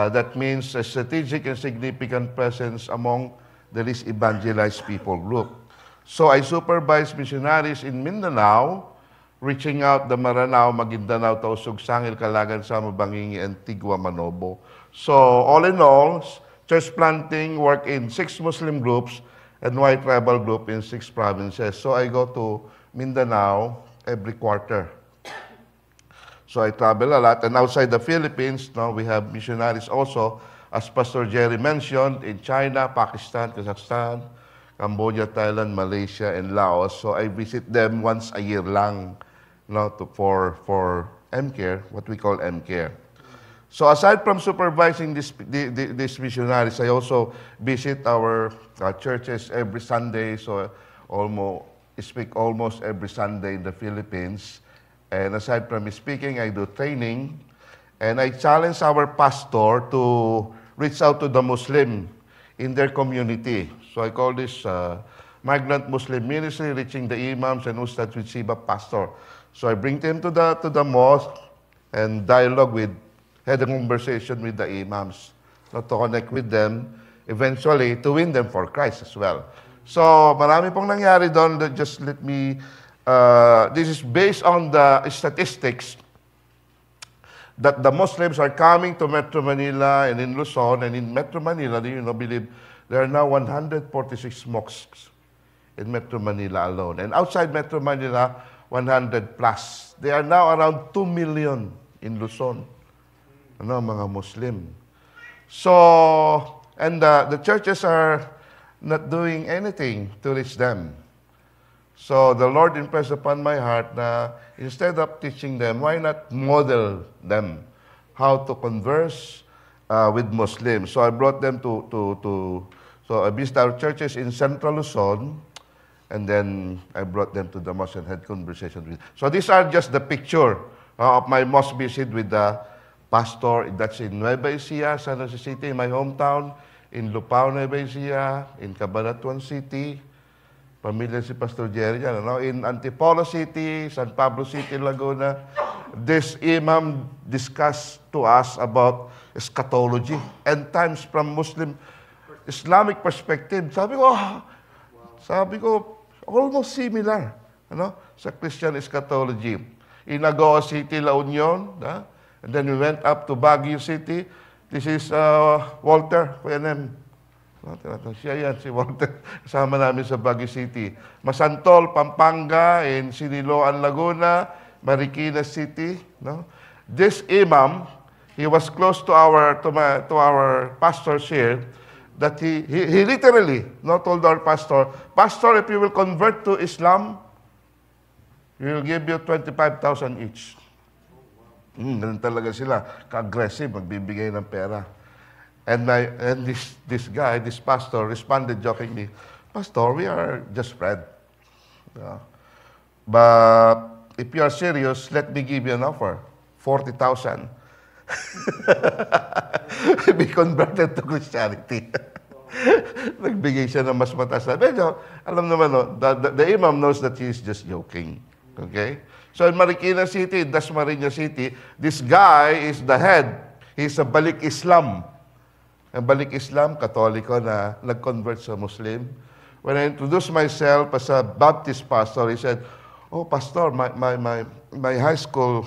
That means a strategic and significant presence among the least evangelized people group. So I supervise missionaries in Mindanao, reaching out the Maranao, Maguindanao, Tausug, Sangil, Calagan, Sama, Bangingi, Antigua, Manobo. So all in all, church planting work in 6 Muslim groups and white tribal group in 6 provinces. So I go to Mindanao every quarter. So I travel a lot. And outside the Philippines, now we have missionaries also, as Pastor Jerry mentioned, in China, Pakistan, Kazakhstan, Cambodia, Thailand, Malaysia, and Laos. So I visit them once a year lang, for M-Care, what we call M-Care. So aside from supervising these missionaries, I also visit our churches every Sunday. So speak almost every Sunday in the Philippines. And aside from speaking, I do training. And I challenge our pastor to reach out to the Muslim in their community. So I call this Migrant Muslim Ministry, reaching the imams and ustads with Siba pastor. So I bring them to the mosque and dialogue with, had a conversation with the imams, not to connect with them, eventually to win them for Christ as well. So marami pong nangyari doon. Just let me, this is based on the statistics that the Muslims are coming to Metro Manila and in Luzon, and in Metro Manila, believe there are now 146 mosques in Metro Manila alone. And outside Metro Manila, 100 plus. They are now around 2 million in Luzon. Mga Muslim. So, and the churches are not doing anything to reach them. So the Lord impressed upon my heart that instead of teaching them, why not model them how to converse with Muslims? So I brought them so I visited our churches in Central Luzon, and then I brought them to the mosque and had conversations with them. So these are just the picture of my mosque visit with the pastor. That's in Nueva Ecija, San Jose City, my hometown, in Lupao, Nueva Ecija, in Cabanatuan City. Pamilya si Pastor Jerry yan, in Antipolo City, San Pablo City, Laguna. This imam discussed to us about eschatology, end times from Muslim Islamic perspective. Sabi ko, almost similar, sa Christian eschatology. In Agua City, La Union, and then we went up to Baguio City. This is Walter, PNM. Siya yan, si Walter. Kasama namin sa Baguio City. Masantol, Pampanga, in Siniloan, Laguna, Marikina City. This imam, he was close to our pastors here, that he literally told our pastor, if you will convert to Islam, we will give you 25,000 each. Ganun talaga sila, ka-aggressive, magbibigay ng pera. And this guy, this pastor, responded jokingly, Pastor, we are just friends. But if you are serious, let me give you an offer, 40,000. Be converted to Christianity. Nagbigay siya ng mas mataas na. Pero, alam naman, the imam knows that he is just joking. Okay? So in Marikina City, in Dasmariñas City, this guy is the head. He's a Balik Islam. Ang Balik Islam, Katoliko na nag-convert sa Muslim. When I introduced myself as a Baptist pastor, he said, "Oh, Pastor, my high school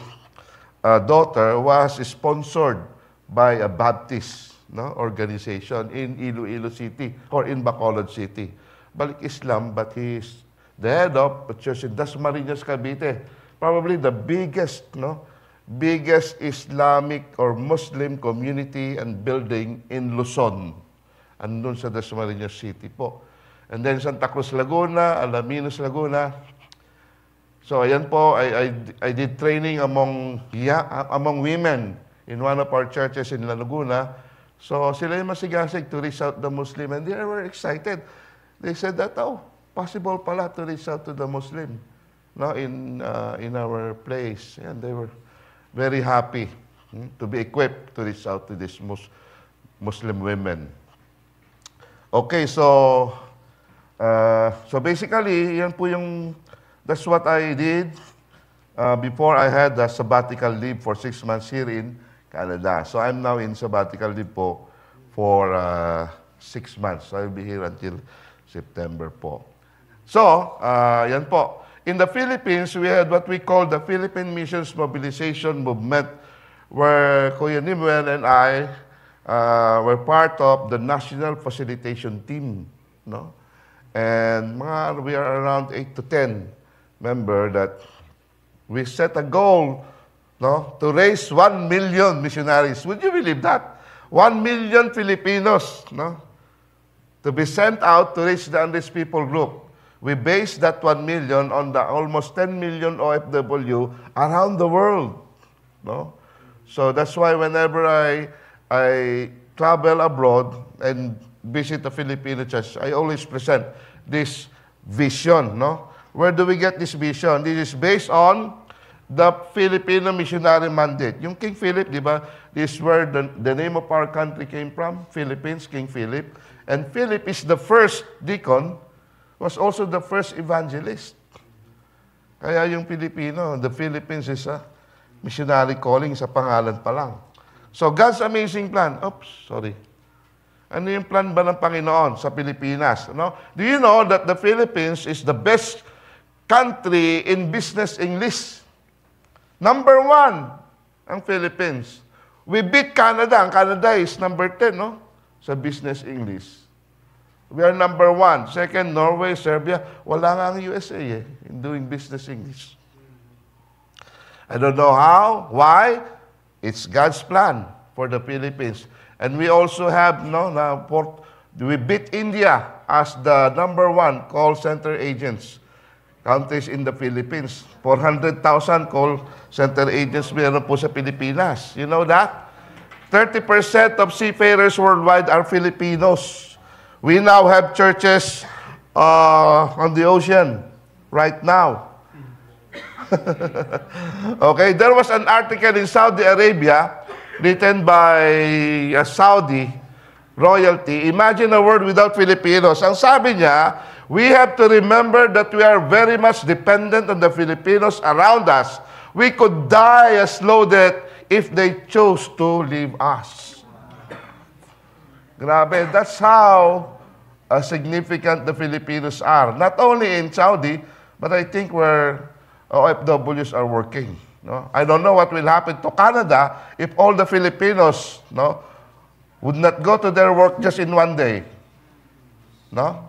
daughter was sponsored by a Baptist organization in Iloilo City or in Bacolod City. Balik Islam, but he's the head of a church in Dasmariñas, Cavite. Probably the biggest Islamic or Muslim community and building in Luzon. Andun sa Dasmariñas City po. And then Santa Cruz, Laguna, Alaminos, Laguna. So ayan po, I did training among women in one of our churches in Laguna. So sila yung masigasig to reach out the Muslim, and they were excited. They said that, possible pala to reach out to the Muslim in our place. And they were very happy to be equipped to reach out to these Muslim women. Okay, so basically, that's what I did before I had a sabbatical leave for 6 months here in Canada. So I'm now in sabbatical leave po for 6 months. So I'll be here until September po. So, yan po. In the Philippines, we had what we call the Philippine Missions Mobilization Movement, where Kuya Nimuel and I were part of the National Facilitation Team. No? And we are around 8 to 10 members that we set a goal, no, to raise 1 million missionaries. Would you believe that? 1 million Filipinos, no, to be sent out to reach the unreached people group. We based that 1 million on the almost 10 million OFW around the world, no. So that's why whenever I travel abroad and visit the Filipino church, I always present this vision, no. Where do we get this vision? This is based on the Filipino missionary mandate. Yung King Philip, di ba? This is where the name of our country came from, Philippines, King Philip. And Philip is the first deacon, was also the first evangelist. Kaya yung Filipino, the Philippines is a missionary calling sa pangalan pa lang. So God's amazing plan. Oops, sorry. Ano yung plan ba ng Panginoon sa Pilipinas? No? Do you know that the Philippines is the best country in business English? Number 1, ang Philippines. We beat Canada. Ang Canada is number 10, no? Sa business English. We are number 1. Second, Norway, Serbia. Wala nga ang USA in doing business English. I don't know how, why. It's God's plan for the Philippines. And we also have, we beat India as the number 1 call center agents. Countries in the Philippines. 400,000 call center agents meron po sa Pilipinas. You know that? 30% of seafarers worldwide are Filipinos. We now have churches on the ocean right now. Okay, there was an article in Saudi Arabia written by Saudi royalty. Imagine a world without Filipinos. Ang sabi niya, we have to remember that we are very much dependent on the Filipinos around us. We could die a slow death if they chose to leave us. Grabe, that's how significant the Filipinos are. Not only in Saudi, but I think where OFWs are working. No? I don't know what will happen to Canada if all the Filipinos, no, would not go to their work just in one day. No?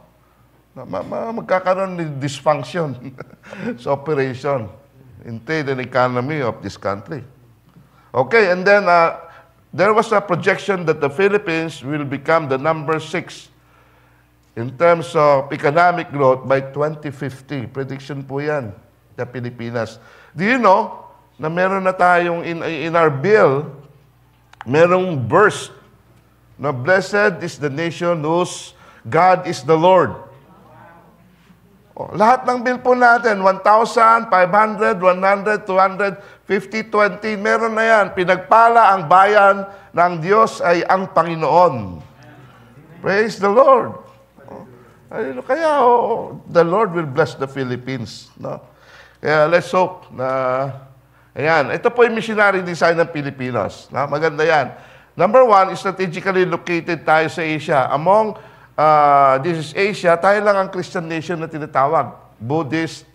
Magkakaroon ng dysfunction sa operation in trade and economy of this country. Okay, and then there was a projection that the Philippines will become the number 6 in terms of economic growth by 2050. Prediction po yan sa Pilipinas. Do you know na meron na tayong in our bill, merong verse na blessed is the nation whose God is the Lord. Oh, lahat ng bill po natin, 1,000, 500, 100, 200, 50, 20, meron na yan. Pinagpala ang bayan ng Diyos ay ang Panginoon. Praise the Lord. Kaya the Lord will bless the Philippines. No? Kaya let's hope na, ayan, ito po yung missionary design ng Pilipinos. No? Maganda yan. Number 1, strategically located tayo sa Asia. Among this is Asia, tayo lang ang Christian nation na tinatawag. Buddhist,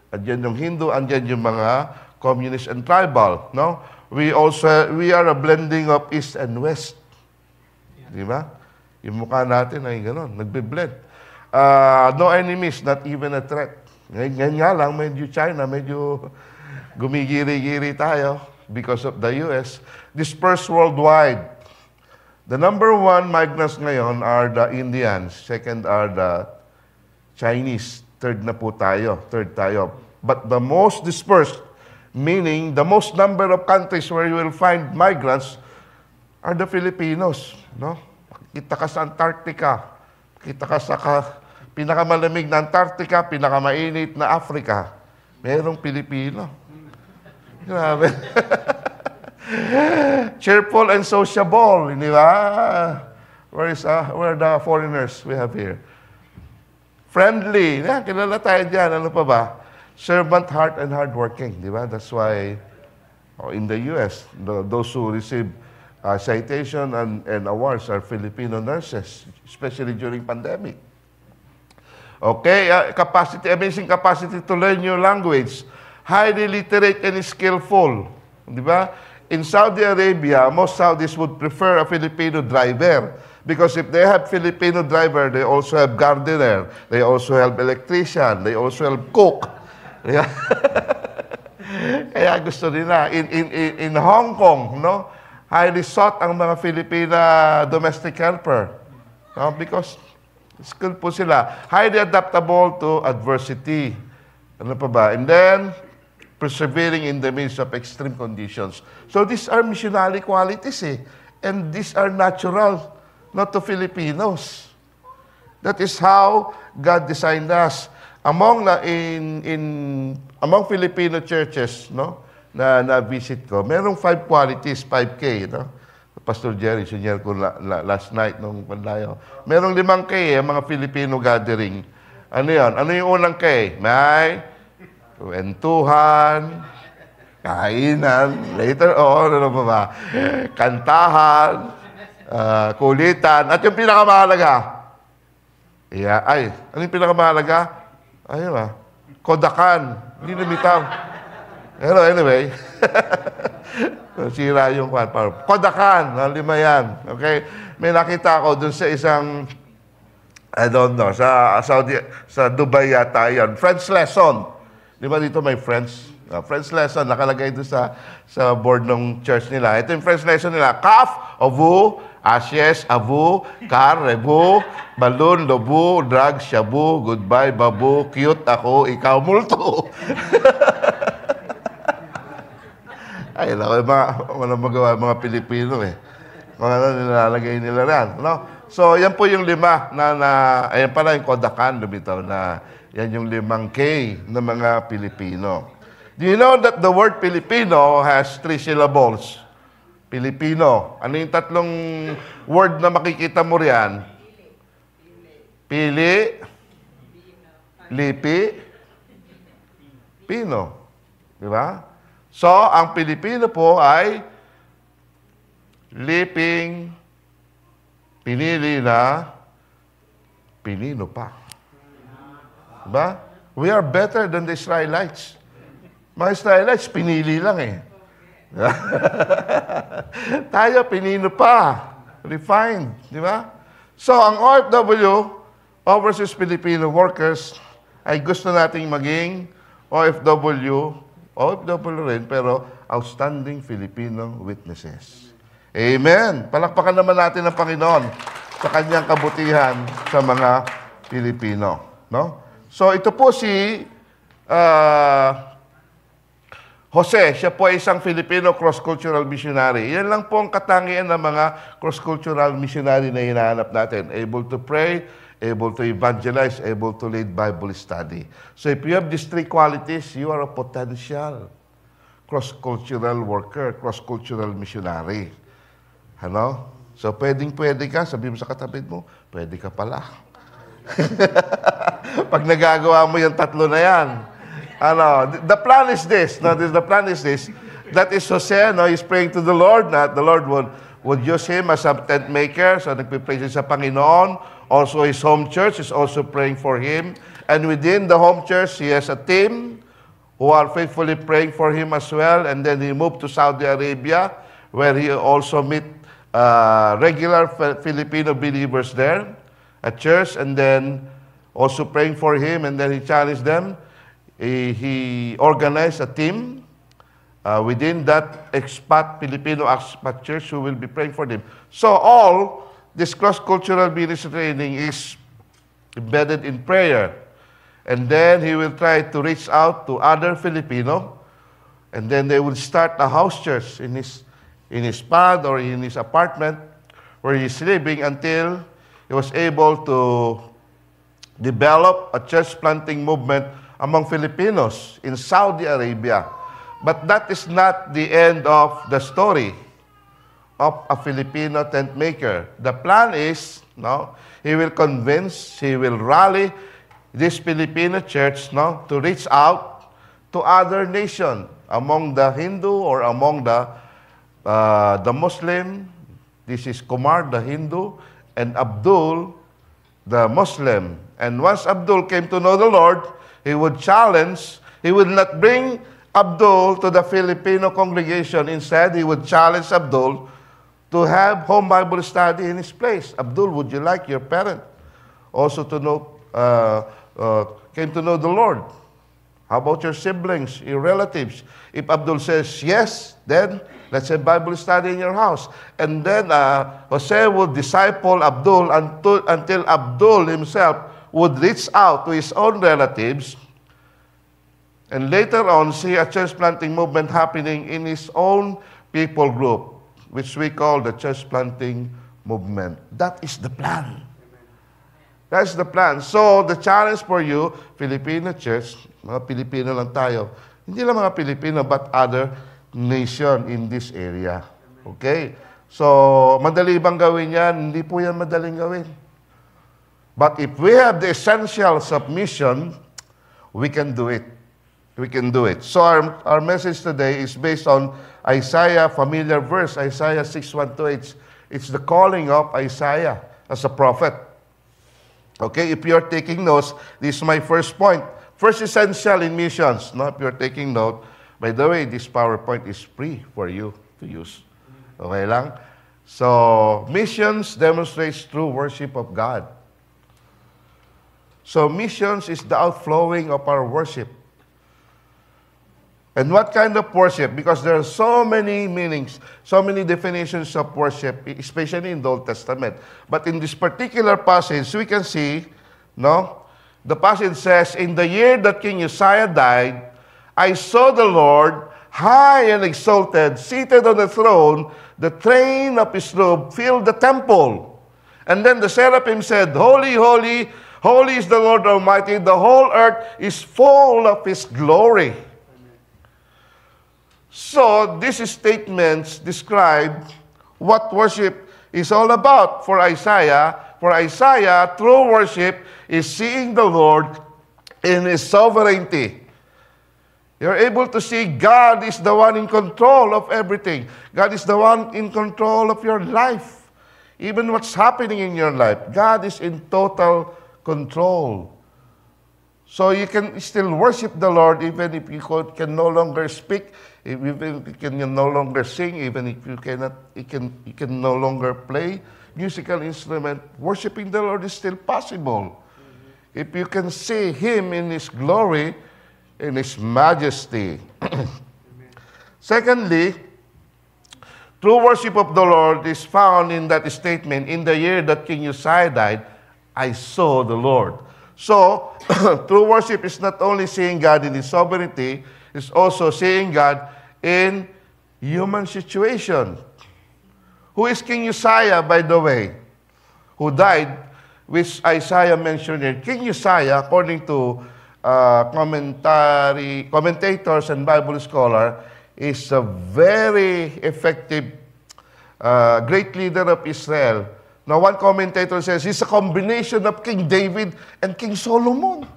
andyan yung Hindu, andyan yung mga communist and tribal. No? We are a blending of East and West. Di ba? Yung mukha natin ay gano'n, nagbe-blend. No enemies, not even a threat. Ngayon nga lang, medyo China, medyo gumigiri-giri tayo because of the US. Dispersed worldwide. The number 1 migrants ngayon are the Indians. Second are the Chinese. Third na po tayo. Third tayo. But the most dispersed, meaning the most number of countries where you will find migrants are the Filipinos. No? Kita ka sa Antarctica. Kita ka sa pinakamalamig na Antarctica, pinakamainit na Africa. Merong Pilipino. Grabe. Cheerful and sociable, di ba? Where are the foreigners we have here? Friendly. Yeah, kilala tayo dyan. Ano pa ba? Servant heart and hardworking, di ba? That's why in the U.S., those who receive citation and awards are Filipino nurses, especially during pandemic. Okay, amazing capacity to learn new language, highly literate and skillful. Di ba? In Saudi Arabia, most Saudis would prefer a Filipino driver because if they have Filipino driver, they also have gardener, they also have electrician, they also have cook. Kaya gusto nila. In Hong Kong, no, highly sought ang mga Filipina domestic helper. No, because skillful sila. Highly adaptable to adversity. Ano pa ba? And then, persevering in the midst of extreme conditions. So these are missionary qualities eh. And these are natural, not to Filipinos. That is how God designed us. Among Filipino churches, no, na visit ko, merong 5 qualities, 5K, no? Pastor Jerry, senior ko last night nung pandayo. Merong 5K, mga Filipino gathering. Ano yan? Ano yung unang K? May kwentuhan, kainan, later on, ano pa ba? Kantahan, kulitan, at yung pinakamahalaga. Ano yung pinakamahalaga? Ayun kodakan. Hindi lumitaw. Pero anyway, sira yung kodakan. 5 yan. Okay? May nakita ako dun sa isang, I don't know, sa Dubai yata yan. French lesson. Di ba dito may French? French lesson, nakalagay doon sa board ng church nila. Ito yung French lesson nila. Kaf, ovu, ashes, avu, kar, rebu, balloon, lobu, drug, shabu, goodbye, babu, cute ako, ikaw, multo. Ay, walang magawa mga Pilipino eh. Kung ano nilalagay nila yan. No? So, yan po yung 5 ayan pala yung kodakan, lumitaw na yan yung 5K ng mga Pilipino. Do you know that the word Filipino has 3 syllables? Filipino. Ano yung 3 word na makikita mo riyan? Pili, lipi, pino. Di ba? So, ang Pilipino po ay liping, pinili na, pinino pa. Diba? We are better than the Israelites. Mga Israelites, pinili lang eh. Tayo, pinino pa. Refined. Di ba? So, ang OFW, Overseas Filipino Workers, ay gusto nating maging OFW rin, pero outstanding Filipino witnesses. Amen. Palakpakan naman natin ang Panginoon sa kanyang kabutihan sa mga Pilipino. No? So, ito po si Jose. Siya po ay isang Filipino cross-cultural missionary. Yan lang po ang katangian ng mga cross-cultural missionary na hinahanap natin. Able to pray, able to evangelize, able to lead Bible study. So, if you have these 3 qualities, you are a potential cross-cultural worker, cross-cultural missionary. Ano? So, pwedeng-pwede ka. Sabi mo sa katabi mo, pwede ka pala. Pag nagagawa mo yung 3 na yan. The plan is this. No, the plan is this. That is Jose, no, he's praying to the Lord that the Lord would use him as a tent maker. So, nagpipray siya sa Panginoon. Also, his home church is also praying for him. And within the home church, he has a team who are faithfully praying for him as well. And then he moved to Saudi Arabia, where he also meet regular Filipino believers there at church, and then also praying for him, and then he challenged them. He organized a team within that Filipino expat church who will be praying for them. So all this cross-cultural ministry training is embedded in prayer. And then he will try to reach out to other Filipino, and then they will start a house church in his pad or in his apartment where he's living until he was able to develop a church planting movement among Filipinos in Saudi Arabia. But that is not the end of the story of a Filipino tent maker. The plan is, he will convince, he will rally this Filipino church, to reach out to other nations, Among the Hindu or among the Muslim, this is Kumar, the Hindu, and Abdul, the Muslim. And once Abdul came to know the Lord, he would challenge, he would not bring Abdul to the Filipino congregation. Instead, he would challenge Abdul to have home Bible study in his place. Abdul, would you like your parent also to know, came to know the Lord? How about your siblings, your relatives? If Abdul says yes, then let's have Bible study in your house. And then Jose would disciple Abdul until Abdul himself would reach out to his own relatives. And later on, see a church planting movement happening in his own people group, which we call the church planting movement. That is the plan. That's the plan. So, the challenge for you, Filipino church, mga Pilipino lang tayo, hindi lang mga Pilipino, but other nation in this area. Okay? So, madali bang gawin yan? Hindi po yan madaling gawin. But if we have the essentials of mission, we can do it. We can do it. So, our message today is based on Isaiah, familiar verse, Isaiah 6:1-8. It's the calling of Isaiah as a prophet. Okay, if you're taking notes, this is my first point. First essential in missions. No, if you're taking note, by the way, this PowerPoint is free for you to use. Okay lang? So, missions demonstrates true worship of God. So, missions is the outflowing of our worship. And what kind of worship? Because there are so many meanings, so many definitions of worship, especially in the Old Testament. But in this particular passage, we can see, no? The passage says, in the year that King Uzziah died, I saw the Lord high and exalted, seated on the throne. The train of his robe filled the temple. And then the seraphim said, Holy, holy, holy is the Lord Almighty. The whole earth is full of his glory. So, these statements describe what worship is all about for Isaiah. For Isaiah, true worship is seeing the Lord in his sovereignty. You're able to see God is the one in control of everything. God is the one in control of your life. Even what's happening in your life, God is in total control. So you can still worship the Lord even if you can no longer speak, even if you can no longer sing, even if you can no longer play musical instrument. Worshiping the Lord is still possible. If you can see Him in His glory, in His majesty. Secondly, true worship of the Lord is found in that statement, in the year that King Uzziah died, I saw the Lord. So, true worship is not only seeing God in His sovereignty, it's also seeing God in human situation. Who is King Uzziah, by the way, who died, which Isaiah mentioned here? King Uzziah, according to commentators and Bible scholars, is a very effective, great leader of Israel. Now, one commentator says, he's a combination of King David and King Solomon.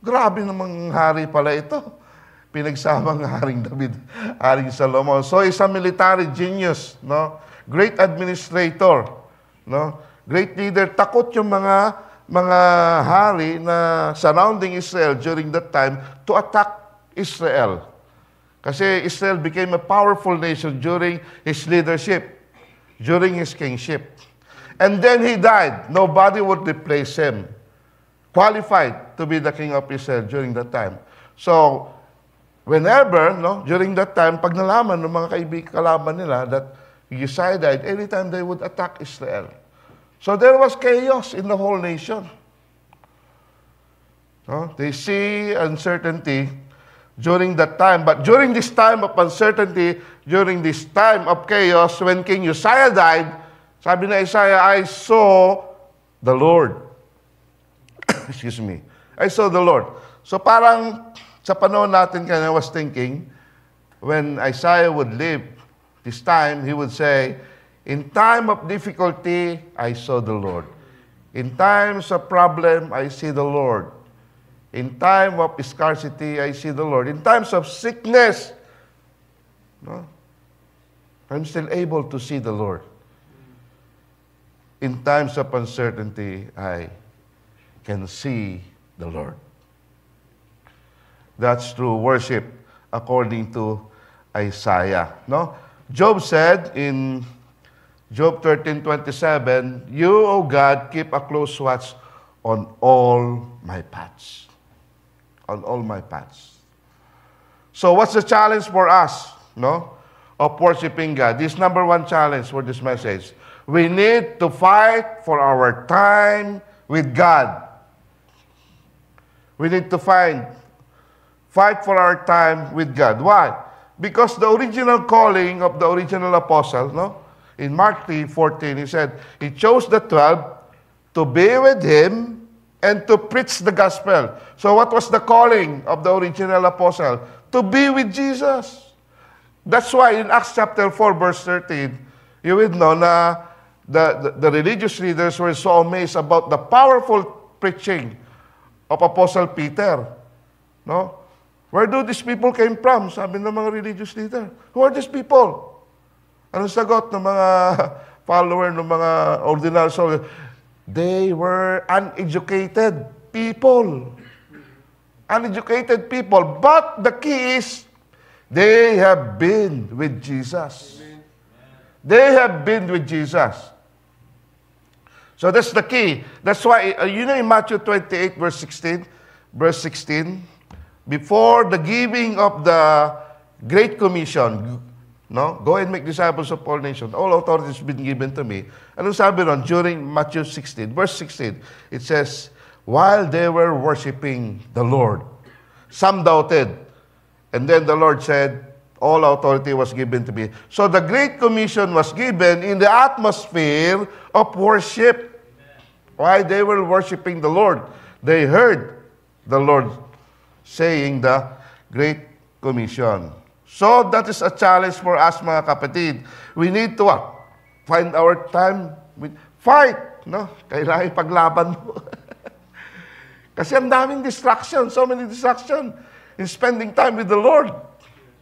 Grabe namang hari pala ito. Pinagsamang haring David, haring Solomon. So, he's a military genius, no? Great administrator, no? Great leader. Takot yung mga hari na surrounding Israel during that time to attack Israel. Kasi Israel became a powerful nation during his leadership, during his kingship. And then he died. Nobody would replace him. Qualified to be the king of Israel during that time. So, whenever, no, during that time, pag nalaman ng mga kalaban nila that Uzziah died, anytime they would attack Israel. So there was chaos in the whole nation. No? They see uncertainty during that time. But during this time of uncertainty, during this time of chaos, when King Uzziah died, sabi na Isaiah, I saw the Lord. Excuse me. I saw the Lord. So parang sa panahon natin, I was thinking, when Isaiah would live this time, he would say, in time of difficulty, I saw the Lord. In times of problem, I see the Lord. In time of scarcity, I see the Lord. In times of sickness, No? I'm still able to see the Lord. In times of uncertainty, I can see the Lord. That's true worship according to Isaiah. No? Job said in Job 13:27, "You, O God, keep a close watch on all my paths." On all my paths. So what's the challenge for us, no, of worshiping God? This number one challenge for this message. We need to fight for our time with God. We need to fight for our time with God. Why? Because the original calling of the original apostle, no? In Mark 3:14, he said, he chose the 12 to be with him and to preach the gospel. So what was the calling of the original apostle? To be with Jesus. That's why in Acts chapter 4, verse 13, you would know na the religious leaders were so amazed about the powerful preaching of Apostle Peter. No? Where do these people came from? Sabi ng mga religious leader. Who are these people? Anong sagot ng mga follower, ng mga ordinary soldiers? They were uneducated people. Uneducated people. But the key is, they have been with Jesus. They have been with Jesus. So that's the key. That's why, you know in Matthew 28, verse 16, before the giving of the Great Commission, no? Go and make disciples of all nations. All authority has been given to me. Anong sabi ron? During Matthew 16, verse 16, it says, while they were worshiping the Lord, some doubted. And then the Lord said, all authority was given to me. So the Great Commission was given in the atmosphere of worship. While they were worshiping the Lord, they heard the Lord saying the Great Commission. So that is a challenge for us, mga kapatid. We need to find our time with fight. No? Kailangan paglaban mo. Kasi ang daming distraction, so many distraction in spending time with the Lord.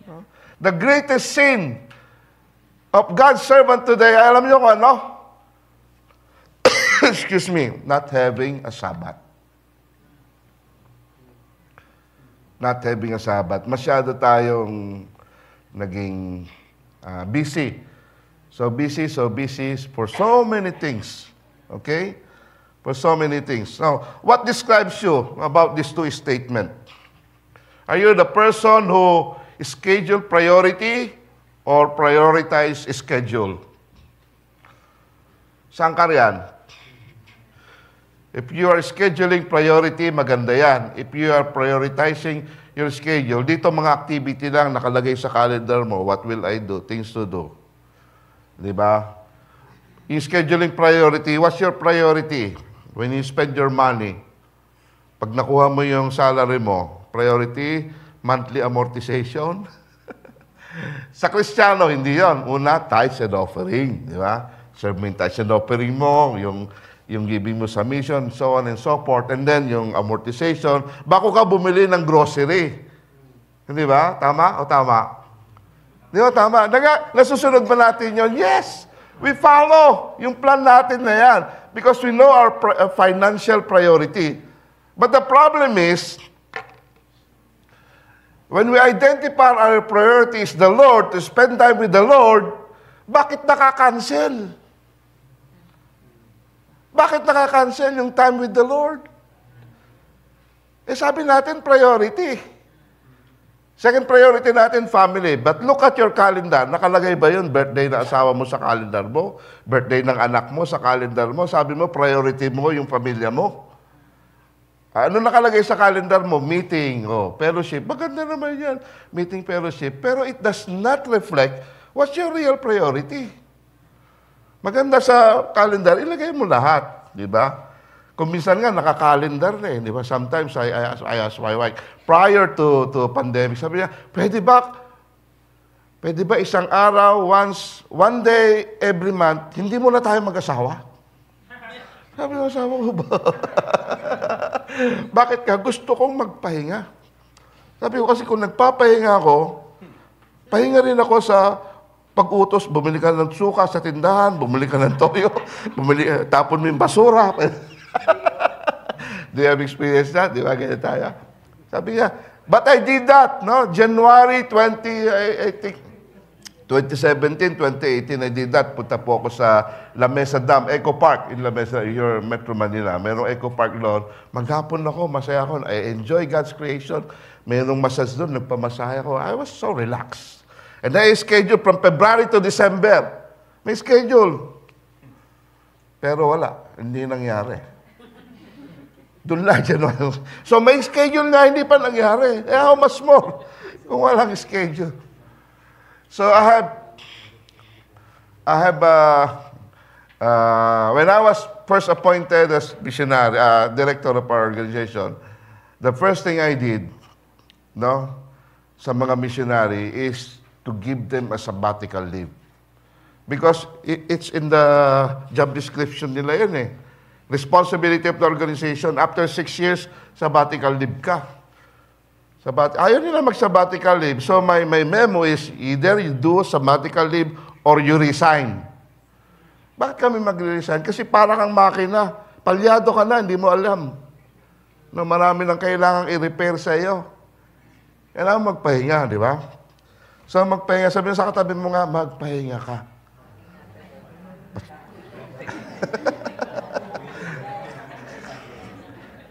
No? The greatest sin of God's servant today, alam niyo kung ano? Excuse me, not having a Sabbath. Not having a Sabbath. Masyado tayong naging busy. So busy for so many things. Okay? For so many things. Now, what describes you about these two statements? Are you the person who schedule priority or prioritize schedule? Saan ka riyan? If you are scheduling priority, maganda yan. If you are prioritizing your schedule, dito mga activity lang nakalagay sa calendar mo, what will I do? Things to do. Diba? In scheduling priority, what's your priority? When you spend your money, pag nakuha mo yung salary mo, priority, monthly amortization. Sa Kristiyano, hindi yon. Una, tithes and offering. Diba? Serve mo yung tithes and offering mo, yung giving mo sa mission, so on and so forth. And then, yung amortization, bako ka bumili ng grocery. Hindi ba? Tama o tama? Di ba tama? Nasusunod ba natin yun? Yes! We follow yung plan natin na yan. Because we know our financial priority. But the problem is, when we identify our priority is the Lord, to spend time with the Lord, bakit nakakancel? Bakit nakakancel yung time with the Lord? Eh sabi natin, priority. Second priority natin, family. But look at your calendar. Nakalagay ba yun? Birthday ng asawa mo sa calendar mo? Birthday ng anak mo sa calendar mo? Sabi mo, priority mo yung pamilya mo? Ano nakalagay sa calendar mo? Meeting, fellowship. Maganda naman yan. Meeting, fellowship. Pero it does not reflect what's your real priority. Maganda sa calendar, ilagay mo lahat, di ba? Kung minsan nga, naka-calendar na di ba? Sometimes, I ask my wife, prior to pandemic, sabi niya, pwede ba isang araw, one day, every month, hindi mo na tayo mag-asawa? Sabi ng asawa ko ba? Bakit ka? Gusto kong magpahinga. Sabi ko kasi kung nagpapahinga ako, Pahinga rin ako sa pag-utos, bumili ka ng suka sa tindahan, bumili ka ng toyo, tapon mo yung basura. Do you have experience that? Di ba, ganyan tayo? Sabi niya, but I did that, no? January 2017, 2018, I did that. Punta po ako sa La Mesa Dam, Eco Park in La Mesa, your Metro Manila. Merong Eco Park doon. Maghapon ako, masaya ako. I enjoy God's creation. Merong massage doon, nagpamasahe ako. I was so relaxed. And I scheduled from February to December. May schedule. Pero wala, hindi nangyari. Doon lang dyan. So may schedule na, hindi pa nangyari. Eh, how much more kung walang schedule? So when I was first appointed as missionary, director of our organization, the first thing I did, no, sa mga missionary is to give them a sabbatical leave. Because it's in the job description nila yun eh. Responsibility of the organization, after 6 years, sabbatical leave ka. Ayaw nila mag-sabbatical leave. So my memo is either you do sabbatical leave or you resign. Bakit kami mag-resign? Kasi para kang makina. Palyado ka na, hindi mo alam. No, marami nang kailangang i-repair sa iyo. Kailangan magpahinga, di ba? So magpahinga. Sabi sa katabi mo nga, magpahinga ka.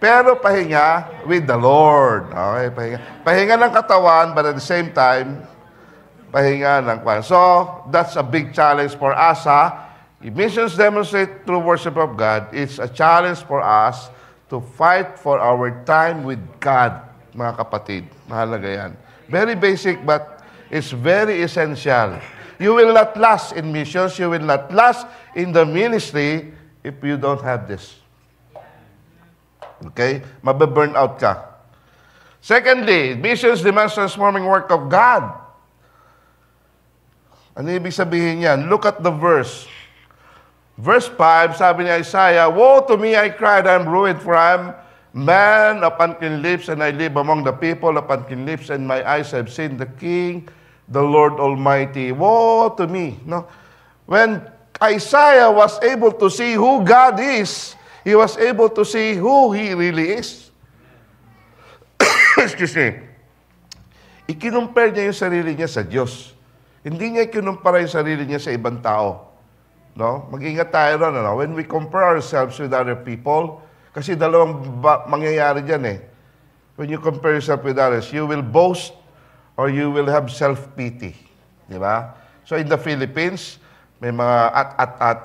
Pero pahinga with the Lord. Okay, pahinga. Pahinga ng katawan, but at the same time, pahinga ng kwan. So, that's a big challenge for us, ha? If missions demonstrate true worship of God, it's a challenge for us to fight for our time with God, mga kapatid. Mahalaga yan. Very basic, but it's very essential. You will not last in missions, you will not last in the ministry if you don't have this. Okay? Mababurn out ka. Secondly, missions demands transforming work of God. Ano ibig sabihin yan? Look at the verse. Verse 5, sabi ni Isaiah, "Woe to me, I cried, I am ruined, for I am man of unclean lips, and I live among the people of unclean lips, and my eyes have seen the King, the Lord Almighty." Woe to me. No? When Isaiah was able to see who God is, he was able to see who he really is. Excuse me. Ikinumpare niya yung sarili niya sa Diyos. Hindi niya ikinumpara yung sarili niya sa ibang tao. No? Mag-ingat tayo ron. No? When we compare ourselves with other people, kasi dalawang mangyayari dyan eh. When you compare yourself with others, you will boast or you will have self-pity. Di ba? So in the Philippines, may mga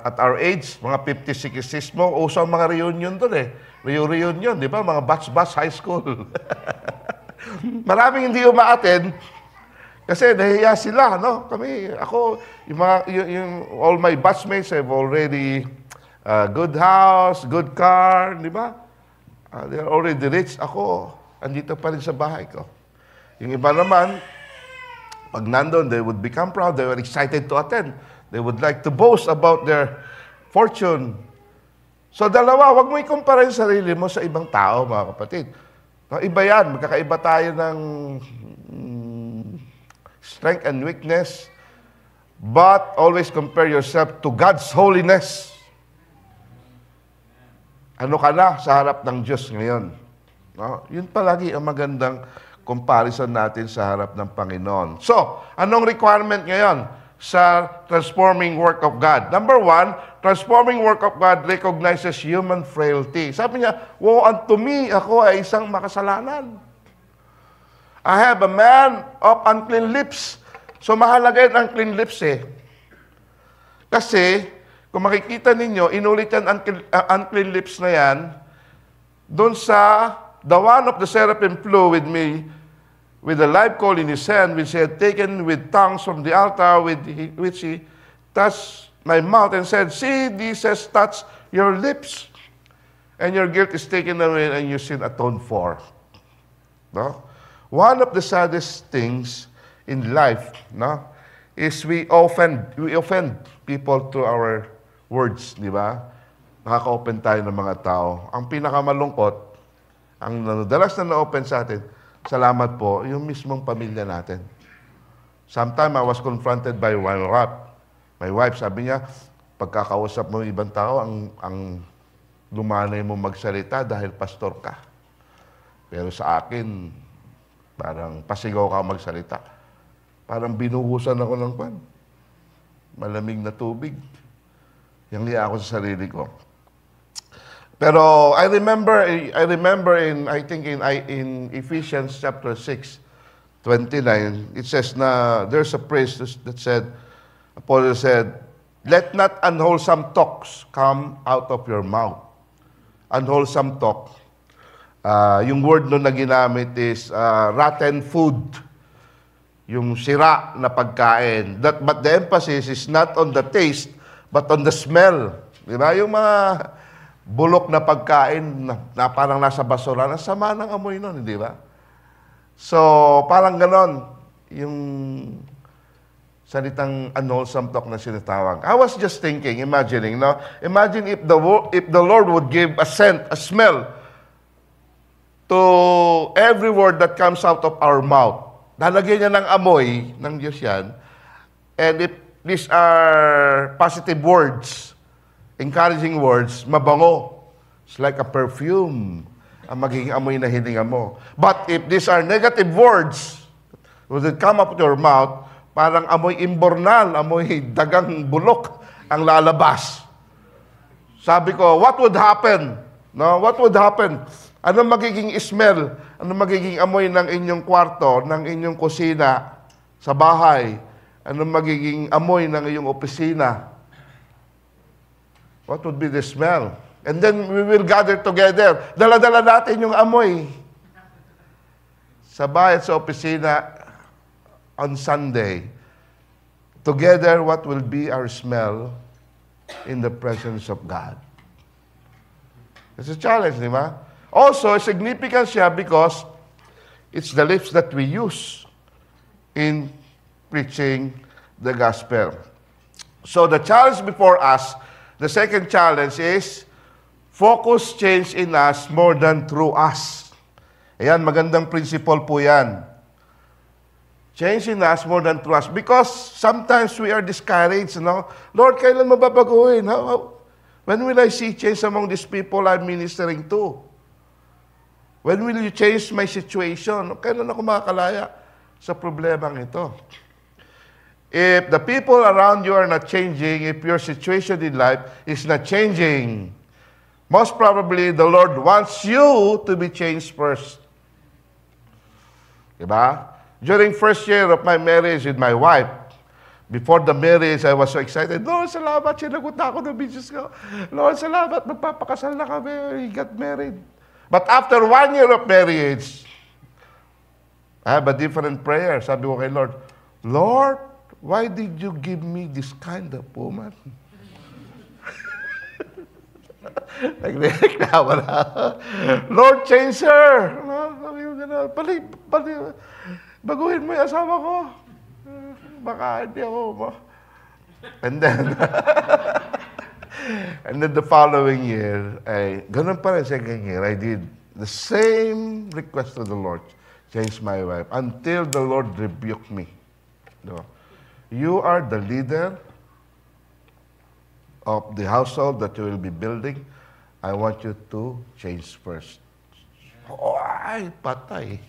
at our age, mga 50s, 60s mo, uso ang mga reunion doon eh. Reunion, di ba? Mga batch high school. Maraming hindi umaattend kasi nahiya sila, no? All my batchmates have already good house, good car, di ba? They're already rich. Ako, andito pa rin sa bahay ko. Yung iba naman, pag nandun, they would become proud, they were excited to attend. They would like to boast about their fortune. So dalawa, wag mo ikumpara yung sarili mo sa ibang tao, mga kapatid. No, iba yan, magkakaiba tayo ng strength and weakness. But always compare yourself to God's holiness. Ano ka na sa harap ng Diyos ngayon? No? Yun palagi ang magandang comparison natin sa harap ng Panginoon. So, anong requirement ngayon sa transforming work of God? Number 1, transforming work of God recognizes human frailty. Sabi niya, "Woe unto me, ako ay isang makasalanan. I have a man of unclean lips." So mahalaga yung unclean lips eh. Kasi, kung makikita ninyo, inulit yan, unclean lips na yan, doon sa, "The one of the seraphim flew with me, with a live coal in his hand, which he had taken with tongues from the altar, which he touched my mouth and said, See, this has touched your lips, and your guilt is taken away, and your sin atoned for." No? One of the saddest things in life, no, is we offend people through our words, di ba? Nakaka-open tayo ng mga tao. Ang pinakamalungkot, ang dalas na na-open sa atin, salamat po, yung mismong pamilya natin. Sometime I was confronted by one rap. My wife, sabi niya, pagkakausap mo ibang tao, ang lumanay mo magsalita dahil pastor ka. Pero sa akin, parang pasigaw ka magsalita. Parang binuhusan ako ng malamig na tubig. Yang liya ako sa sarili ko. Pero I remember in Ephesians chapter 6:29, it says na there's a phrase that said, Paul said, let not unwholesome talks come out of your mouth. Unwholesome talk. Yung word no na ginamit is rotten food. Yung sira na pagkain. But the emphasis is not on the taste, but on the smell. Diba? Yung mga bulok na pagkain na parang nasa basura, nasama ng amoy nun, di ba? So, parang ganon, yung salitang unwholesome talk na sinatawag. I was just thinking, imagining, no? Imagine if the Lord would give a scent, a smell, to every word that comes out of our mouth. Lalagyan niya ng amoy, ng Diyos yan, and if these are positive words, encouraging words, mabango. It's like a perfume ang magiging amoy na hininga mo. But if these are negative words, will it come up with your mouth, parang amoy imbornal, amoy dagang bulok ang lalabas. Sabi ko, what would happen? No? What would happen? Ano magiging smell? Ano magiging amoy ng inyong kwarto, ng inyong kusina, sa bahay? Ano magiging amoy ng iyong opisina? What would be the smell? And then we will gather together. Dala-dala natin yung amoy. Sa bahay at sa opisina on Sunday. Together, what will be our smell in the presence of God? It's a challenge, di ba? Also, significant siya because it's the lips that we use in preaching the gospel. So the challenge before us, the second challenge is, focus change in us more than through us. Ayan, magandang principle po yan. Change in us more than through us. Because sometimes we are discouraged, no? Lord, kailan mababaguhin? When will I see change among these people I'm ministering to? When will you change my situation? Kailan ako makakalaya sa problemang ito? If the people around you are not changing, if your situation in life is not changing, most probably the Lord wants you to be changed first. Diba? During first year of my marriage with my wife, before the marriage, I was so excited. Lord, salamat, sinagot na ako ng business ko. Lord, salamat, magpapakasal na kami. We got married. But after 1 year of marriage, I have a different prayer. Sabi ko kay Lord, Lord, why did you give me this kind of woman? Nagreklamo na. Lord, change her. Baguhin mo yung asawa ko. Baka hindi ako. And then, and then the following year, ganun pa rin second year, I did the same request to the Lord. Change my wife. Until the Lord rebuked me. No. You are the leader of the household that you will be building. I want you to change first. Oh, ay, patay.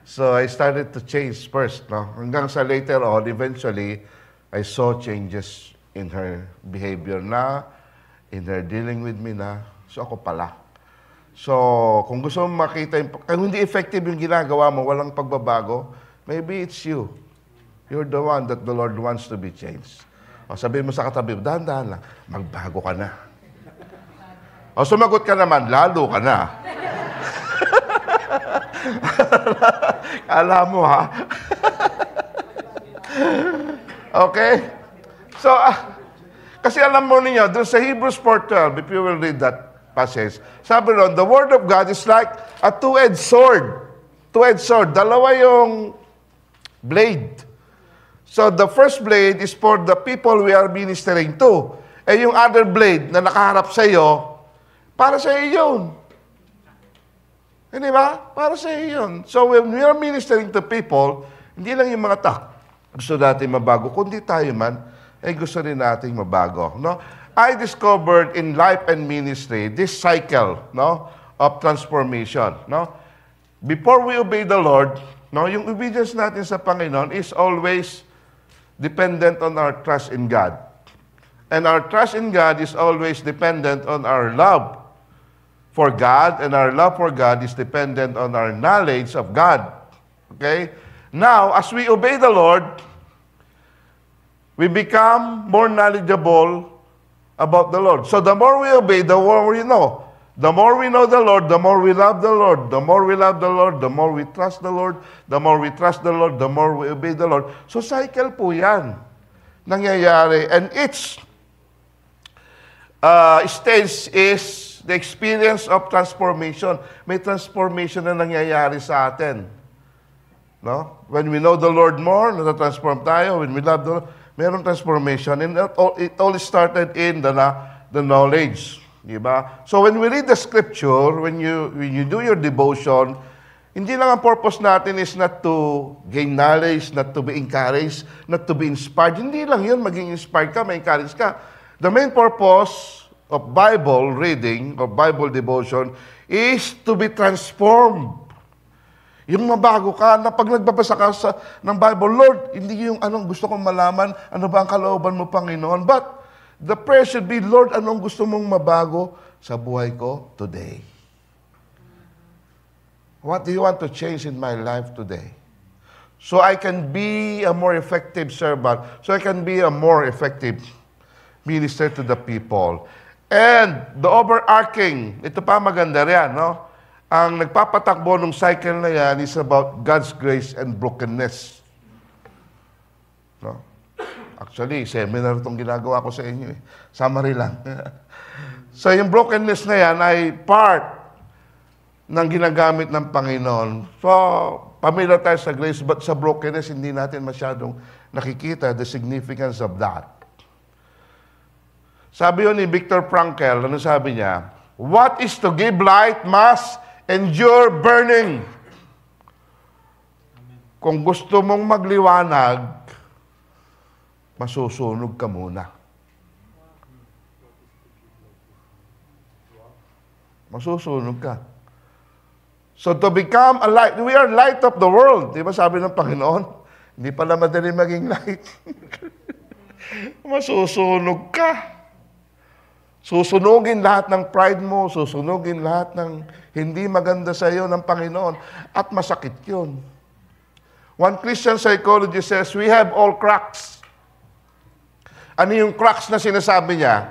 So I started to change first. No? Hanggang sa later on, eventually, I saw changes in her behavior na, in her dealing with me na. So ako pala. So kung gusto mo makita, kung hindi effective yung ginagawa mo, walang pagbabago, maybe it's you. You're the one that the Lord wants to be changed. O sabihin mo sa katabi, dahan-dahan lang, magbago ka na. O sumagot ka naman, lalo ka na. Kala mo, ha? Okay? So, kasi alam mo ninyo, doon sa Hebrews 4:12, if you will read that passage, sabi ron, the Word of God is like a two-edged sword. Two-edged sword. Dalawa yung blade. So, the first blade is for the people we are ministering to. Eh, yung other blade na nakaharap sa iyo, para sa iyo yun. Hindi ba? Para sa iyo yun. So when we are ministering to people, hindi lang yung mga gusto natin mabago, kundi tayo man, ay gusto rin nating mabago. No? I discovered in life and ministry this cycle, no, of transformation. No? Before we obey the Lord, no, yung obedience natin sa Panginoon is always dependent on our trust in God. And our trust in God is always dependent on our love for God, and our love for God is dependent on our knowledge of God. Okay? Now, as we obey the Lord, we become more knowledgeable about the Lord. So the more we obey, the more we know. The more we know the Lord, the more we love the Lord. The more we love the Lord, the more we trust the Lord. The more we trust the Lord, the more we obey the Lord. So cycle po yan. Nangyayari. And each stage is the experience of transformation. May transformation na nangyayari sa atin. No? When we know the Lord more, nata-transform tayo. When we love the Lord, mayroong transformation. And it all started in the knowledge. Diba? So when we read the scripture, when you do your devotion, hindi lang ang purpose natin is not to gain knowledge, not to be encouraged, not to be inspired. Hindi lang yun, maging inspired ka, ma-encourage ka. The main purpose of Bible reading, or Bible devotion, is to be transformed. Yung mabago ka, na pag nagbabasa ka ng Bible, Lord, hindi yung anong gusto kong malaman, ano ba ang kalooban mo, Panginoon, but the prayer should be, Lord, anong gusto mong mabago sa buhay ko today? What do you want to change in my life today? So I can be a more effective servant, so I can be a more effective minister to the people. And the overarching, ito pa maganda riyan, no? Ang nagpapatakbo ng cycle na yan is about God's grace and brokenness. No? Actually, seminar itong ginagawa ko sa inyo. Summary lang. So yung brokenness na yan ay part ng ginagamit ng Panginoon. So, familiar tayo sa grace, but sa brokenness, hindi natin masyadong nakikita the significance of that. Sabi yun ni Viktor Frankl, ano sabi niya? What is to give light must endure burning. Kung gusto mong magliwanag, masusunog ka muna. Masusunog ka. So to become a light, we are light of the world. Di ba sabi ng Panginoon? Hindi pala madali maging light. Masusunog ka. Susunugin lahat ng pride mo, susunugin lahat ng hindi maganda sa iyo ng Panginoon. At masakit yun. One Christian psychologist says, we have all cracks. Ano yung cracks na sinasabi niya?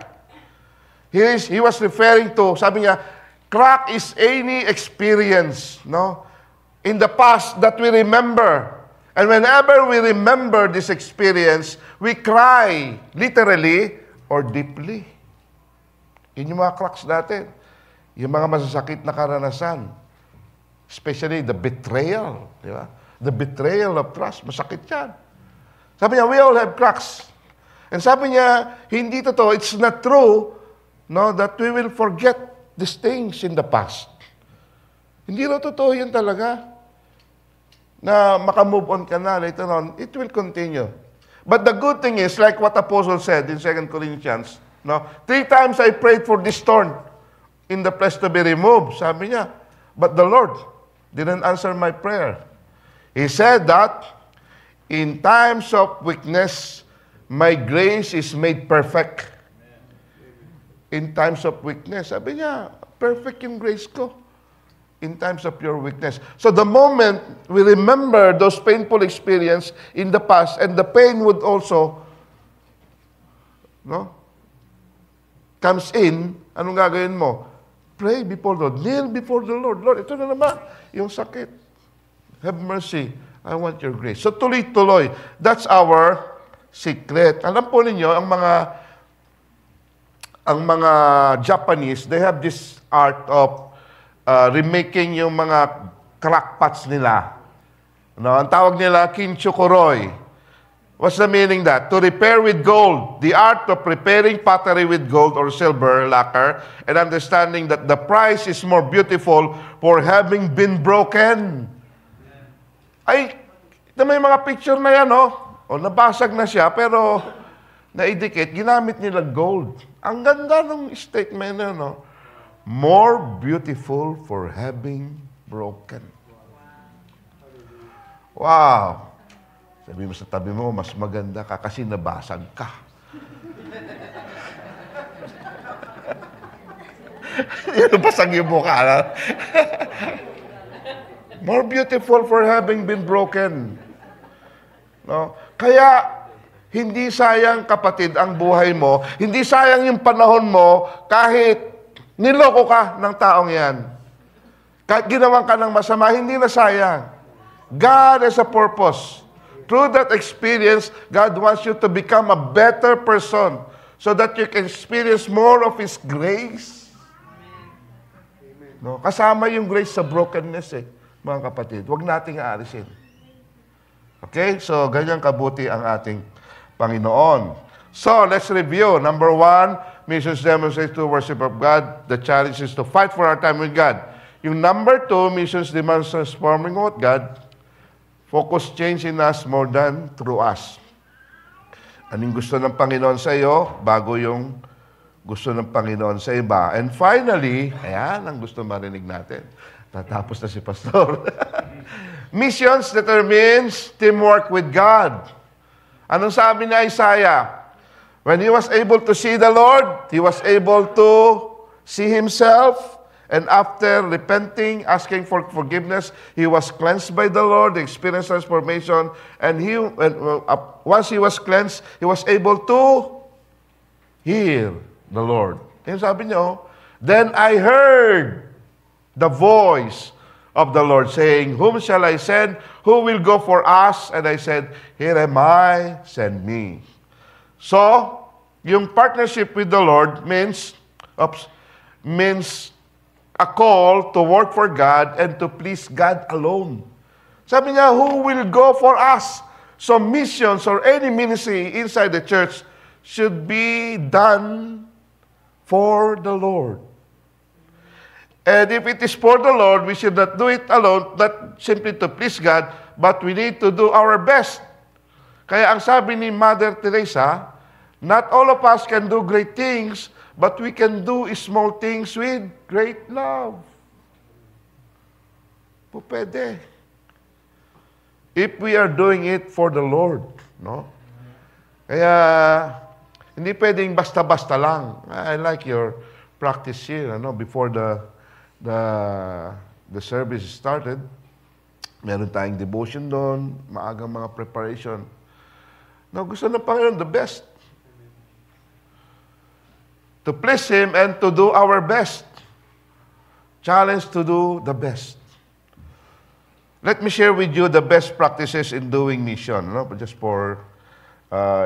He was referring to, sabi niya, crack is any experience, no? In the past that we remember. And whenever we remember this experience, we cry, literally or deeply. Yun yung mga cracks natin. Yung mga masasakit na karanasan. Especially the betrayal. Di ba? The betrayal of trust. Masakit yan. Sabi niya, we all have cracks. And sabi niya, hindi totoo, it's not true, no, that we will forget these things in the past. Hindi na totoo yun talaga. Na makamove on ka na later on, it will continue. But the good thing is, like what Apostle said in 2 Corinthians, no, 3 times I prayed for this thorn in the flesh to be removed. Sabi niya, but the Lord didn't answer my prayer. He said that in times of weakness, my grace is made perfect. In times of weakness, sabi niya, perfect yung grace ko. In times of your weakness. So the moment we remember those painful experiences in the past, and the pain would also, no, comes in, anong gagawin mo? Pray before the Lord. Kneel before the Lord. Lord, ito na naman, yung sakit. Have mercy. I want your grace. So tuloy-tuloy. That's our secret. Alam po ninyo, ang mga Japanese, they have this art of remaking yung mga crackpots nila. No, ang tawag nila kinchukuroi. What's the meaning that? To repair with gold, the art of preparing pottery with gold or silver lacquer, and understanding that the price is more beautiful for having been broken. Ay, ito may mga picture na yan, O, nabasag na siya, pero naidikit, ginamit nila gold. Ang ganda ng statement na, more beautiful for having broken. Wow! Sabi mo sa tabi mo, mas maganda ka kasi nabasag ka. Yan, basag yung mukha. More beautiful for having been broken. No? Kaya, hindi sayang, kapatid, ang buhay mo. Hindi sayang yung panahon mo kahit niloko ka ng taong yan. Kahit ginawan ka ng masama, hindi na sayang. God has a purpose. Through that experience, God wants you to become a better person so that you can experience more of His grace. No? Kasama yung grace sa brokenness, mga kapatid. Huwag nating aalisin. Okay? So, ganyan kabuti ang ating Panginoon. So, let's review. Number 1, missions demonstrates to worship of God. The challenge is to fight for our time with God. Yung number 2, missions demands transforming with God. Focus change in us more than through us. Anong gusto ng Panginoon sa iyo, bago yung gusto ng Panginoon sa iba. And finally, ayan ang gusto marinig natin. Tatapos na si Pastor. Missions determines teamwork with God. Anong sabi ni Isaiah? When he was able to see the Lord, he was able to see himself. And after repenting, asking for forgiveness, he was cleansed by the Lord, experienced transformation. And once he was cleansed, he was able to hear the Lord. Yung sabi niyo, then I heard the voice of the Lord saying, whom shall I send? Who will go for us? And I said, here am I, send me. So, yung partnership with the Lord means a call to work for God and to please God alone. Sabi niya, who will go for us? So missions or any ministry inside the church should be done for the Lord. And if it is for the Lord, we should not do it alone, not simply to please God, but we need to do our best. Kaya ang sabi ni Mother Teresa, not all of us can do great things, but we can do small things with great love. Pwede. If we are doing it for the Lord, no? Kaya, hindi pwedeng basta-basta lang. I like your practice here, before the service started. Meron tayong devotion doon, maagang mga preparation. No, gusto ng Panginoon the best. To please Him and to do our best. Challenge to do the best. Let me share with you the best practices in doing mission. Just for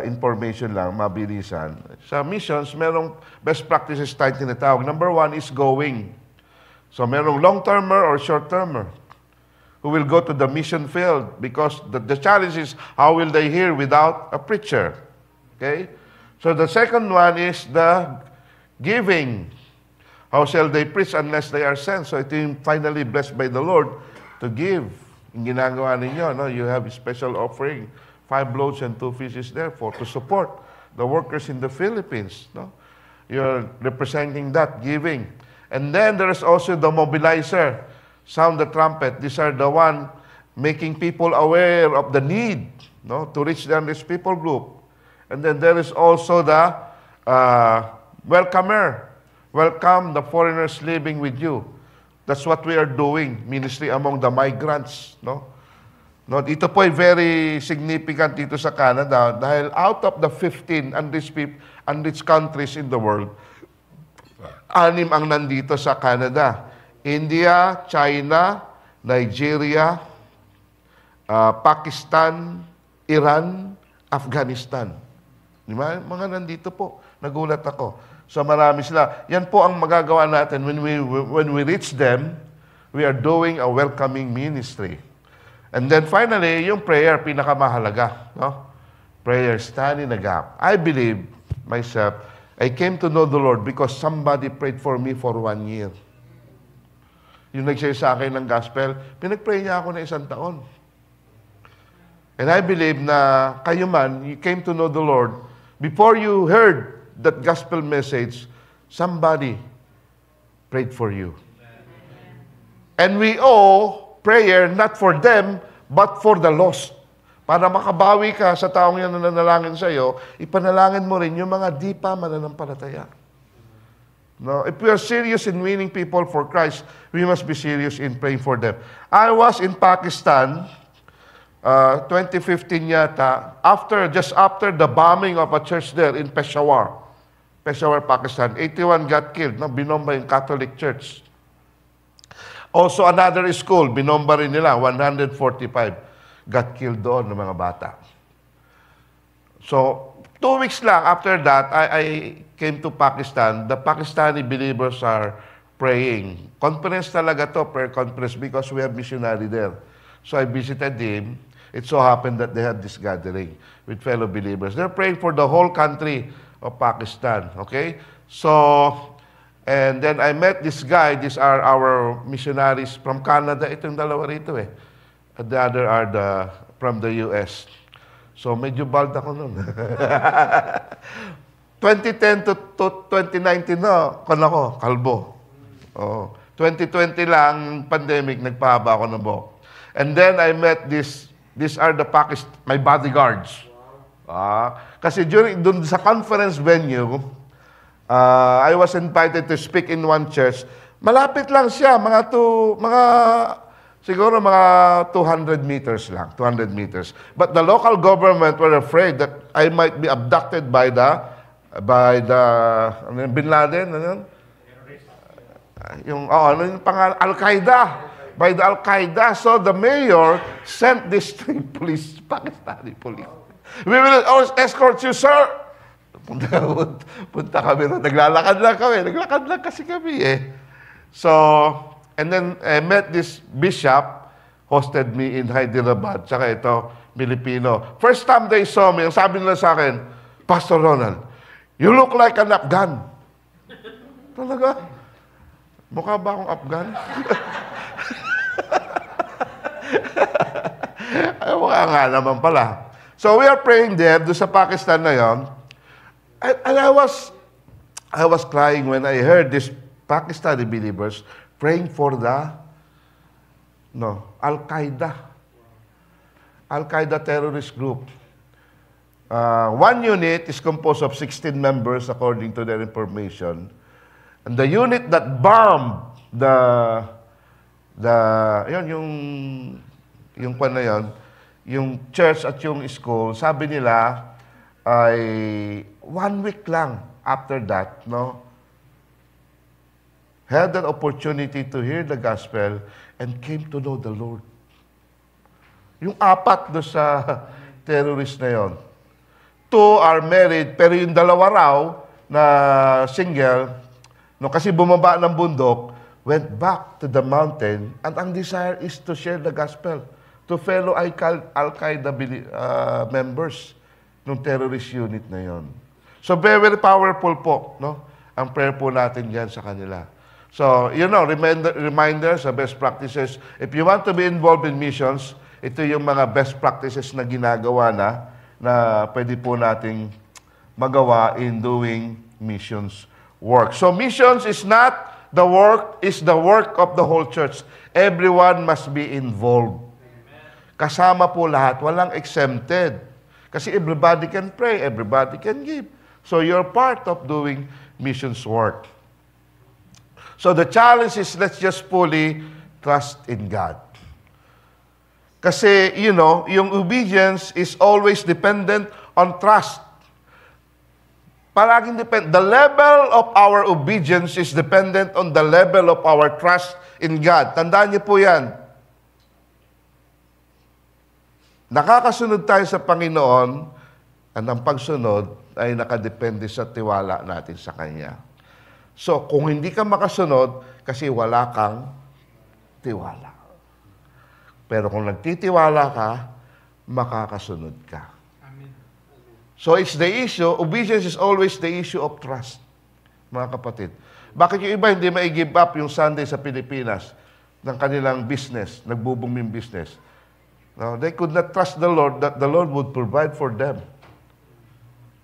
information lang, mabilisan. Sa missions, merong best practices tayong tinatawag. Number 1 is going. So merong long-termer or short-termer who will go to the mission field because the challenge is how will they hear without a preacher. Okay? So the second one is the giving. How shall they preach unless they are sent? So ito yung finally blessed by the Lord to give. Yung ginagawa ninyo, you have a special offering. 5 loaves and 2 fishes there to support the workers in the Philippines. You're representing that, giving. And then there is also the mobilizer. Sound the trumpet. These are the one making people aware of the need to reach the unreached people group. And then there is also the welcomer. Welcome the foreigners living with you. That's what we are doing, ministry among the migrants. Ito po ay very significant dito sa Canada dahil out of the 15 unreached countries in the world, 6 ang nandito sa Canada. India, China, Nigeria, Pakistan, Iran, Afghanistan. Diba? Mga nandito po. Nagulat ako. So marami sila. Yan po ang magagawa natin when we reach them, we are doing a welcoming ministry. And then finally, yung prayer, pinakamahalaga. Prayer, stand in the gap. I believe myself, I came to know the Lord because somebody prayed for me for 1 year. yung nag-share sa akin ng gospel, pinag-pray niya ako na 1 taon. And I believe na kayo man, you came to know the Lord, before you heard that gospel message, somebody prayed for you. And we owe prayer not for them, but for the lost. Para makabawi ka sa taong yan na nanalangin sa iyo, ipanalangin mo rin yung mga di pa mananampalataya. No, if we are serious in winning people for Christ, we must be serious in praying for them. I was in Pakistan, 2015 yata, just after the bombing of a church there in Peshawar, Pakistan. 81 got killed, no? Binomba yung Catholic Church. Also, another school, binomba rin nila, 145 got killed doon ng mga bata. So, 2 weeks lang after that, I came to Pakistan. The Pakistani believers are praying. Conference talaga to, prayer conference, because we have missionary there. So I visited him. It so happened that they had this gathering with fellow believers. They're praying for the whole country of Pakistan, okay? So, and then I met this guy. These are our missionaries from Canada. Itong dalawa rito eh. The other are from the US. So, medyo bald ako nun. 2010 to 2019 no, ako, kalbo. Oh. 2020 lang, pandemic, nagpahaba ako ng buhok. And then I met these are the my bodyguards. Kasi dun sa conference venue, I was invited to speak in one church. Malapit lang siya, siguro mga 200 meters lang, 200 meters. But the local government were afraid that I might be abducted by the Bin Laden, yung pangalan, Al-Qaeda, by the Al-Qaeda. So the mayor sent this police, Pakistani police. We will escort you, sir. Punta kami rin. Naglalakad lang kasi kami eh. So, and then I met this bishop, hosted me in Hyderabad, tsaka ito, Filipino. First time they saw me, ang sabi nila sa akin, Pastor Ronald, you look like an Afghan. Talaga? Mukha ba akong Afghan? Ay, mukha nga naman pala. So we are praying there, doon sa Pakistan na yon. And I was crying when I heard these Pakistani believers praying for the Al-Qaeda terrorist group. One unit is composed of 16 members according to their information. And the unit that bombed yung church at yung school, sabi nila ay 1 week lang after that, had an opportunity to hear the gospel and came to know the Lord. Yung 4 do sa terrorist na yon. 2 are married, pero yung 2 raw na single, kasi bumaba ng bundok, went back to the mountain, and ang desire is to share the gospel to fellow Al-Qaeda members ng terrorist unit na yon. So very, very powerful po, ang prayer po natin diyan sa kanila. So, reminders, best practices. If you want to be involved in missions, ito yung mga best practices na ginagawa na pwede po nating magawa in doing missions work. So, missions is not the work, is the work of the whole church. Everyone must be involved. Kasama po lahat, walang exempted. Kasi everybody can pray, everybody can give. So you're part of doing missions work. So the challenge is let's just fully trust in God. Kasi, yung obedience is always dependent on trust. Palaging the level of our obedience is dependent on the level of our trust in God. Tandaan niyo po yan. Nakakasunod tayo sa Panginoon, at ang pagsunod ay nakadepende sa tiwala natin sa Kanya. So, kung hindi ka makasunod, kasi wala kang tiwala. Pero kung nagtitiwala ka, makakasunod ka. Amen. So, it's the issue, obedience is always the issue of trust, mga kapatid. Bakit yung iba hindi mai-give up yung Sunday sa Pilipinas? ng kanilang business, nagbo-boom yung business. No, they could not trust the Lord that the Lord would provide for them.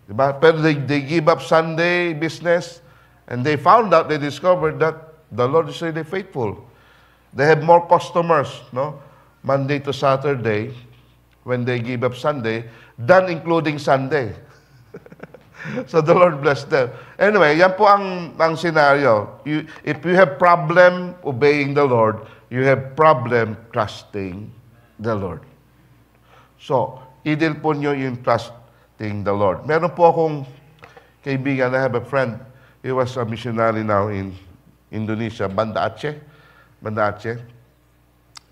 Diba? Pero they give up Sunday business and they found out, they discovered that the Lord is really faithful. They have more customers, no? Monday to Saturday, when they give up Sunday, than including Sunday. So the Lord bless them. Anyway, yan po ang scenario. If you have problem obeying the Lord, you have problem trusting the Lord. So, idil po nyo yung trusting the Lord. Meron po akong kaibigan, I have a friend, he was a missionary now in Indonesia, Banda Aceh.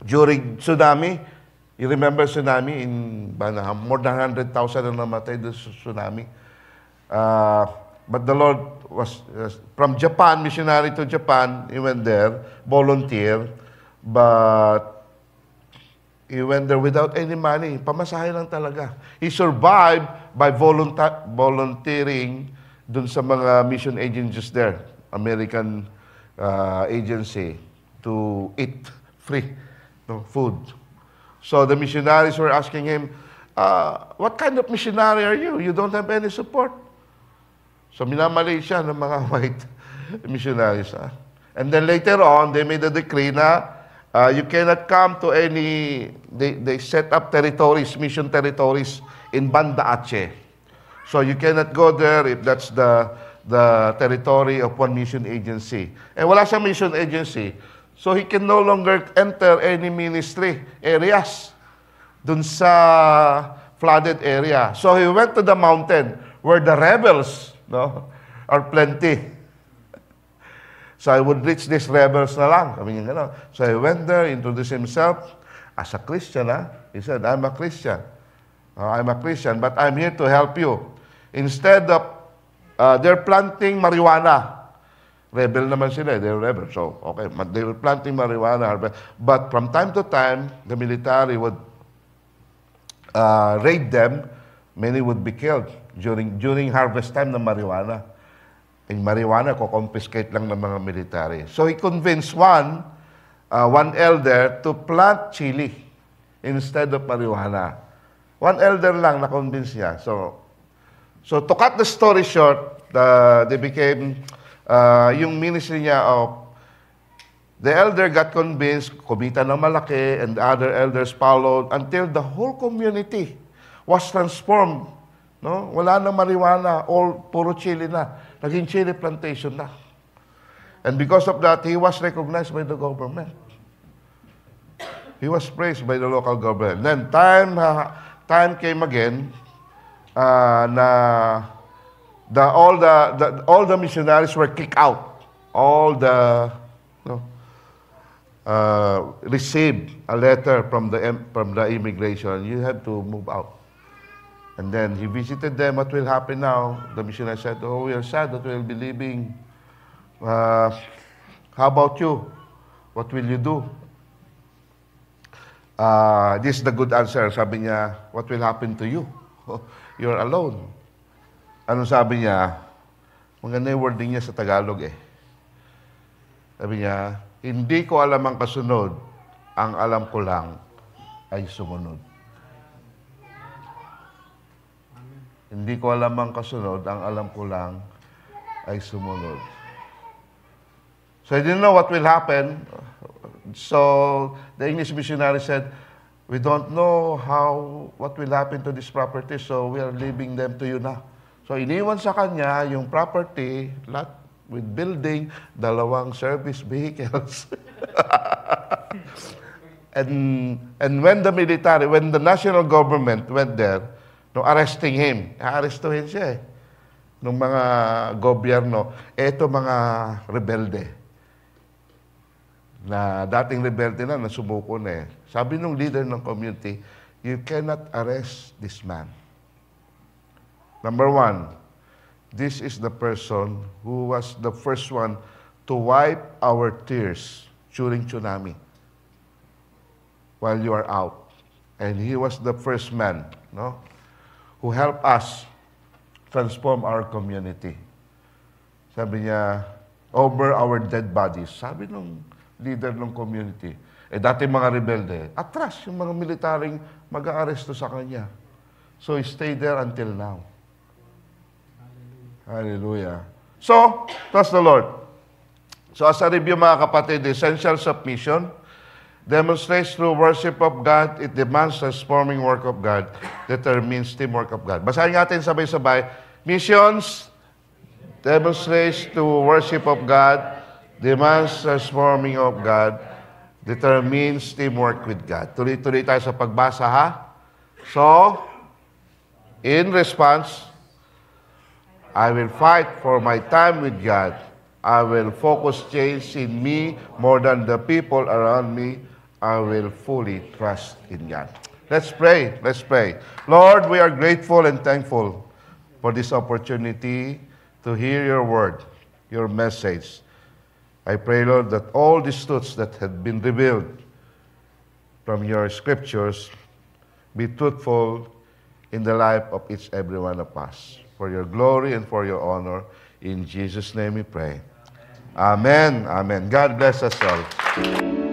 During tsunami, you remember tsunami in Banda, more than 100,000 na namatay doon sa tsunami. But the Lord was, from Japan, missionary to Japan, he went there, volunteer, but he went there without any money. Pamasahe lang talaga. He survived by volunteering dun sa mga mission agencies there, American agency, to eat free food. So the missionaries were asking him, what kind of missionary are you? You don't have any support. So minamali siya ng mga white missionaries. And then later on, they made a decree na you cannot come to any, they set up territories, mission territories in Banda Aceh. So you cannot go there if that's the territory of one mission agency. And wala siyang mission agency. So he can no longer enter any ministry areas dun sa flooded area. So he went to the mountain where the rebels are plenty. So I would reach these rebels na lang. So he went there, introduced himself as a Christian. He said, I'm a Christian. I'm a Christian, but I'm here to help you. Instead of, they're planting marijuana. Rebel naman sila, they're rebel. So, okay, they were planting marijuana. But from time to time, the military would raid them. Many would be killed during harvest time ng marijuana. Yung marijuana, confiscate lang ng mga military. So he convinced one elder to plant chili instead of marijuana. One elder lang na-convince niya. So to cut the story short, they became, yung ministry niya of, the elder got convinced, kumita ng malaki, and other elders followed until the whole community was transformed. No? Wala na marijuana, all puro chili na. Naging chili plantation na. And because of that, he was recognized by the government. He was praised by the local government. Then time came again na all the missionaries were kicked out. All the received a letter from the immigration. You have to move out. And then he visited them. What will happen now? The missionary said, oh, we are sad that we will be leaving. How about you? What will you do? This is the good answer. Sabi niya, what will happen to you? You're alone. Ano sabi niya? Maganda yung wording niya sa Tagalog eh. Sabi niya, hindi ko alam ang kasunod. Ang alam ko lang ay sumunod. Hindi ko alam ang kasunod, ang alam ko lang ay sumunod. So I didn't know what will happen. So the English missionary said, we don't know what will happen to this property, so we are leaving them to you now. So iniwan sa kanya yung property, lot with building, 2 service vehicles. and when the national government went there, arresting him. Arrestuhin siya nung mga gobyerno. Eto mga rebelde. Na dating rebelde na sumuko na eh. Sabi nung leader ng community, you cannot arrest this man. Number one, this is the person who was the first one to wipe our tears during tsunami while you are out. And he was the first man, who helped us transform our community. Sabi niya, over our dead bodies. Sabi nung leader ng community. Dati mga rebelde, atras yung mga militaring mag-aaresto sa kanya. So, he stayed there until now. Hallelujah. So, trust the Lord. So, as a review mga kapatid, essential submission demonstrates through worship of God, it demands transforming work of God, determines teamwork of God. Basahin natin sabay-sabay. Missions demonstrates through worship of God, demands transforming of God, determines teamwork with God. Tuloy-tuloy tayo sa pagbasa, ha? So, in response, I will fight for my time with God. I will focus change in me more than the people around me. I will fully trust in God. Let's pray. Let's pray. Lord, we are grateful and thankful for this opportunity to hear your word, your message. I pray, Lord, that all these truths that have been revealed from your scriptures be truthful in the life of each every one of us. For your glory and for your honor. In Jesus' name we pray. Amen. Amen. God bless us all.